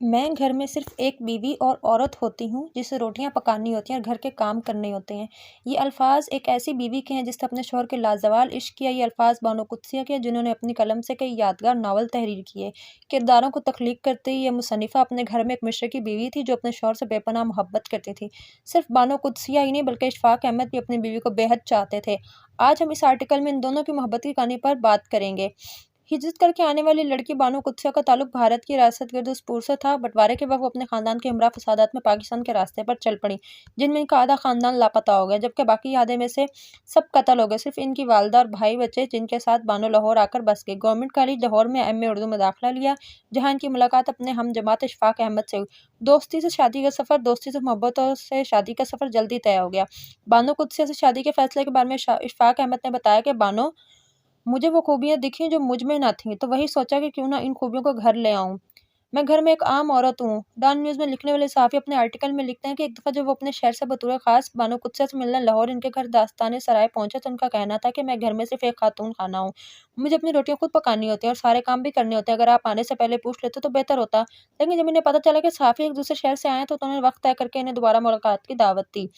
मैं घर में सिर्फ़ एक बीवी और औरत होती हूँ, जिसे रोटियाँ पकानी होती हैं और घर के काम करने होते हैं। ये अल्फ़ाज़ एक ऐसी बीवी के हैं जिसने अपने शौहर के लाज़वाल इश्क किया। ये अल्फ़ाज़ बानो कुद्सिया के हैं, जिन्होंने अपनी कलम से कई यादगार नावल तहरीर किए। किरदारों को तख्लीक करते ये मुसन्निफ़ा अपने घर में एक मिस्र की बीवी थी, जो अपने शौहर से बेपनाह मोहब्बत करती थी। सिर्फ़ बानो कुद्सिया ही नहीं, बल्कि इशफ़ाक़ अहमद भी अपनी बीवी को बेहद चाहते थे। आज हम इस आर्टिकल में इन दोनों की मोहब्बत की कहानी पर बात करेंगे। हिजरत करके आने वाली लड़की बानो कुद्सिया का ताल्लुक भारत की रियासत गिरदुज़पुर से था। बँटवारे के वक़्त वो अपने ख़ानदान के हमरा फ़सादात में पाकिस्तान के रास्ते पर चल पड़ीं, जिनमें इनका आधा ख़ानदान लापता हो गया, जबकि बाकी आधे में से सब कत्ल हो गए। सिर्फ़ इनकी वालिदा और भाई बचे, जिनके साथ बानो लाहौर आकर बस गईं। गवर्नमेंट कॉलेज लाहौर में एमए उर्दू में दाखिला लिया, जहाँ इनकी मुलाकात अपने हमजमात इशफ़ाक़ अहमद से हुई। दोस्ती से शादी का सफ़र, दोस्ती से मोहब्बतों से शादी का सफ़र जल्दी तय हो गया। बानो कुद्सिया से शादी के फ़ैसले के बारे में इशफ़ाक़ अहमद ने बताया कि बानो, मुझे वो खूबियाँ दिखीं जो मुझ में ना थीं, तो वही सोचा कि क्यों ना इन खूबियों को घर ले आऊँ। मैं घर में एक आम औरत हूँ। डॉन न्यूज़ में लिखने वाले सहाफ़ी अपने आर्टिकल में लिखते हैं कि एक दफ़ा जब वो अपने शहर से बतौर ख़ास बानो कुद्सिया से मिलने लाहौर इनके घर दास्तान सराय पहुँचे, तो उनका कहना था कि मैं घर में सिर्फ़ एक खातून खाना हूँ। मुझे अपनी रोटियाँ खुद पकानी होती हैं और सारे काम भी करने होते हैं। अगर आप आने से पहले पूछ लेते तो बेहतर होता। लेकिन जब इन्हें पता चला कि सहाफ़ी एक दूसरे शहर से आए हैं, तो उन्होंने वक़्त तय करके इन्हें दोबारा मुलाकात की दावत दी।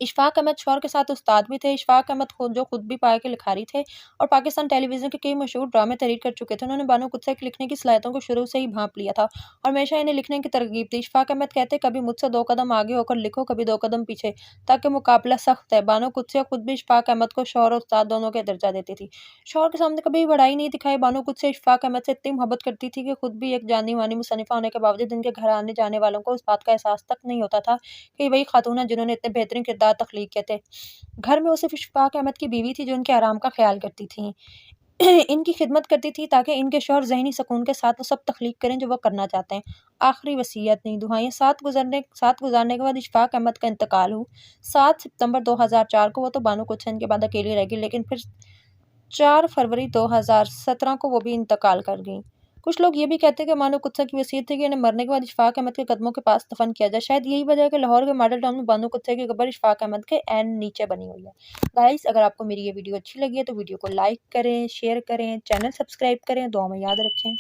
इशफ़ाक़ अहमद शौहर के साथ उस्ताद भी थे। इशफ़ाक़ अहमद खुद भी पाए के लिखारी थे और पाकिस्तान टेलीविज़न के कई मशहूर ड्रामे तहरीर कर चुके थे। उन्होंने बानो कुद्सिया की लिखने की सलाहियतों को शुरू से ही भांप लिया था और हमेशा इन्हें लिखने की तरग़ीब दी। इशफ़ाक़ अहमद कहते, कभी मुझसे 2 कदम आगे होकर लिखो, कभी 2 कदम पीछे, ताकि मुकाबला सख्त है। बानो कुद्सिया खुद भी इशफ़ाक़ अहमद को शौहर और उस्ताद दोनों का दर्जा देती थी। शौहर के सामने कभी बड़ाई नहीं दिखाई। बानो कुद्सिया इशफ़ाक़ अहमद से इतनी मोहब्बत करती थी कि खुद भी एक जानी-मानी मुसन्निफ़ा होने के बावजूद इनके घर आने-जाने वालों को इस बात का एहसास तक नहीं होता था कि वही खातून है जिन्होंने इतने बेहतरीन किरदार तख्लीक किए थे। घर में वो सिर्फ़ इशफ़ाक़ अहमद की बीवी थी, जो इनके आराम का ख़्याल करती थीं। इनकी खिदमत करती थी, ताकि इनके शौहर ज़हनी सुकून के साथ वो सब तख्लीक करें जो वो करना चाहते हैं। आखिरी वसीयत नहीं, दुआएँ। साथ गुज़ारने के बाद इशफ़ाक़ अहमद का इंतकाल हुआ। 7 सितंबर 2004 को वो तो बानो कुद्सिया के बाद अकेली रह गईं, लेकिन फिर 4 फरवरी 2017 को वो भी इंतकाल कर गईं। कुछ लोग ये भी कहते हैं कि बानो कुद्सिया की वसीयत थी कि इन्हें मरने के बाद इशफ़ाक़ अहमद के कदमों के पास दफ़न किया जाए। शायद यही वजह है कि लाहौर के मॉडल टाउन में बानो कुद्सिया की कब्र इशफ़ाक़ अहमद के ऐन नीचे बनी हुई है। गाइज़, अगर आपको मेरी ये वीडियो अच्छी लगी है तो वीडियो को लाइक करें, शेयर करें, चैनल सब्सक्राइब करें, दुआ में याद रखें।